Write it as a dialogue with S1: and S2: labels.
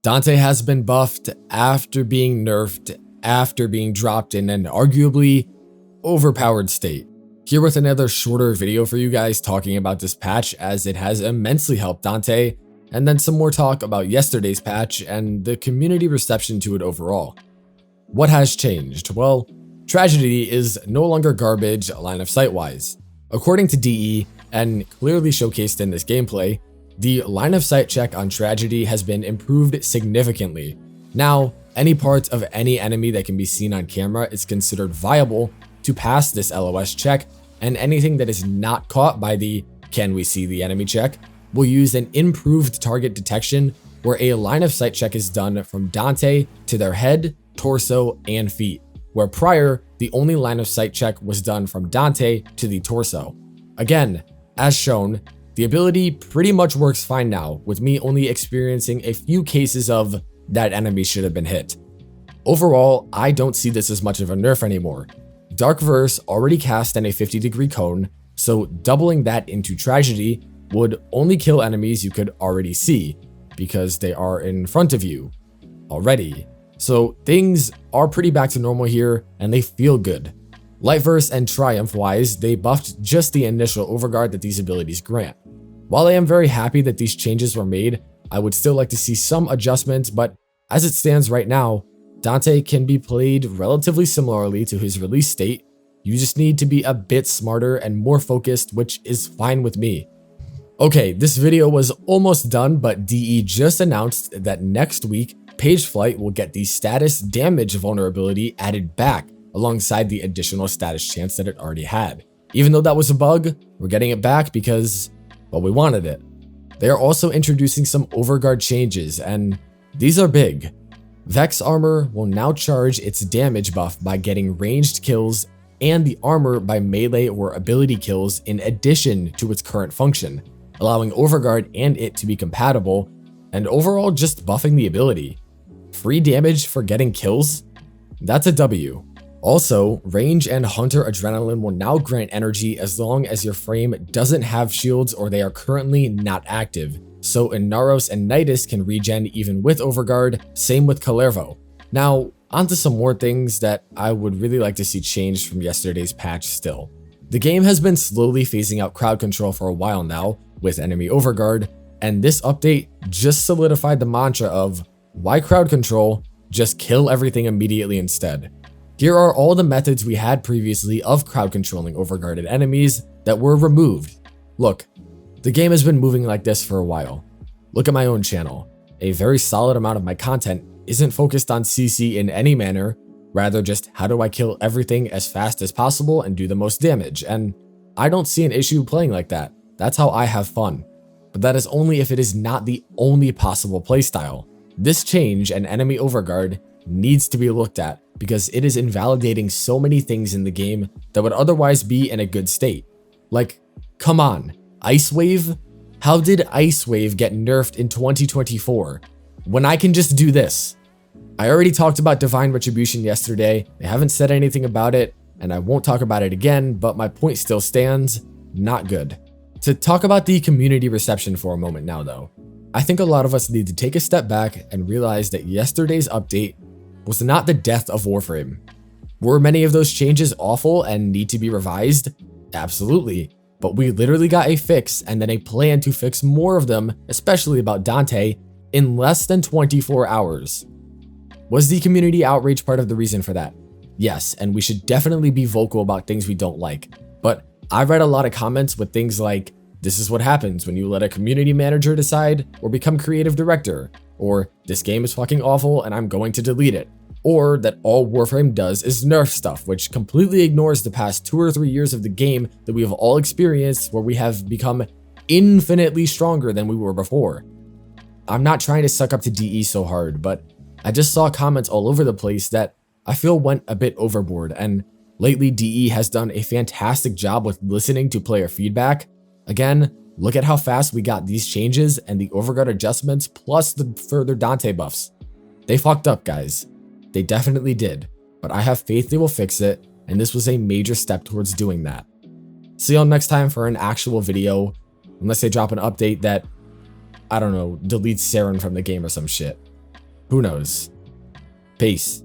S1: Dante has been buffed after being nerfed, after being dropped in an arguably overpowered state. Here with another shorter video for you guys talking about this patch, as it has immensely helped Dante, and then some more talk about yesterday's patch and the community reception to it overall. What has changed? Well, Tragedy is no longer garbage line of sight wise. According to DE, and clearly showcased in this gameplay, the line of sight check on Tragedy has been improved significantly. Now, any part of any enemy that can be seen on camera is considered viable to pass this LOS check, and anything that is not caught by the "can we see the enemy" check will use an improved target detection where a line of sight check is done from Dante to their head, torso, and feet, where prior the only line of sight check was done from Dante to the torso. Again, as shown, the ability pretty much works fine now, with me only experiencing a few cases of that enemy should have been hit. Overall, I don't see this as much of a nerf anymore. Dark Verse already cast in a 50-degree cone, so doubling that into Tragedy would only kill enemies you could already see, because they are in front of you already. So things are pretty back to normal here, and they feel good. Lightverse and Triumph wise, they buffed just the initial overguard that these abilities grant. While I am very happy that these changes were made, I would still like to see some adjustments, but as it stands right now, Dante can be played relatively similarly to his release state. You just need to be a bit smarter and more focused, which is fine with me. Okay, this video was almost done, but DE just announced that next week, Page Flight will get the status damage vulnerability added back alongside the additional status chance that it already had. Even though that was a bug, we're getting it back because, well, we wanted it. They are also introducing some overguard changes, and these are big. Vex armor will now charge its damage buff by getting ranged kills, and the armor by melee or ability kills in addition to its current function, allowing overguard and it to be compatible, and overall just buffing the ability. Free damage for getting kills? That's a W. Also, range and hunter adrenaline will now grant energy as long as your frame doesn't have shields or they are currently not active, so Inaros and Nidus can regen even with overguard, same with Kalervo. Now, onto some more things that I would really like to see changed from yesterday's patch still. The game has been slowly phasing out crowd control for a while now with enemy overguard, and this update just solidified the mantra of, why crowd control? Just kill everything immediately instead. Here are all the methods we had previously of crowd controlling overguarded enemies that were removed. Look, the game has been moving like this for a while. Look at my own channel. A very solid amount of my content isn't focused on CC in any manner, rather just how do I kill everything as fast as possible and do the most damage, and I don't see an issue playing like that. That's how I have fun. But that is only if it is not the only possible playstyle. This change and enemy overguard needs to be looked at because it is invalidating so many things in the game that would otherwise be in a good state. Like, come on, Ice Wave? How did Ice Wave get nerfed in 2024 when I can just do this? I already talked about Divine Retribution yesterday. I haven't said anything about it, and I won't talk about it again, but my point still stands. Not good. To talk about the community reception for a moment now though, I think a lot of us need to take a step back and realize that yesterday's update was not the death of Warframe. Were many of those changes awful and need to be revised? Absolutely, but we literally got a fix and then a plan to fix more of them, especially about Dante, in less than 24 hours. Was the community outrage part of the reason for that? Yes, and we should definitely be vocal about things we don't like, but I read a lot of comments with things like, this is what happens when you let a community manager decide or become creative director, or this game is fucking awful and I'm going to delete it, or that all Warframe does is nerf stuff, which completely ignores the past 2 or 3 years of the game that we have all experienced where we have become infinitely stronger than we were before. I'm not trying to suck up to DE so hard, but I just saw comments all over the place that I feel went a bit overboard, and lately DE has done a fantastic job with listening to player feedback. Again, look at how fast we got these changes and the overguard adjustments plus the further Dante buffs. They fucked up, guys. They definitely did, but I have faith they will fix it, and this was a major step towards doing that. See y'all next time for an actual video, unless they drop an update that, I don't know, deletes Saren from the game or some shit. Who knows? Peace.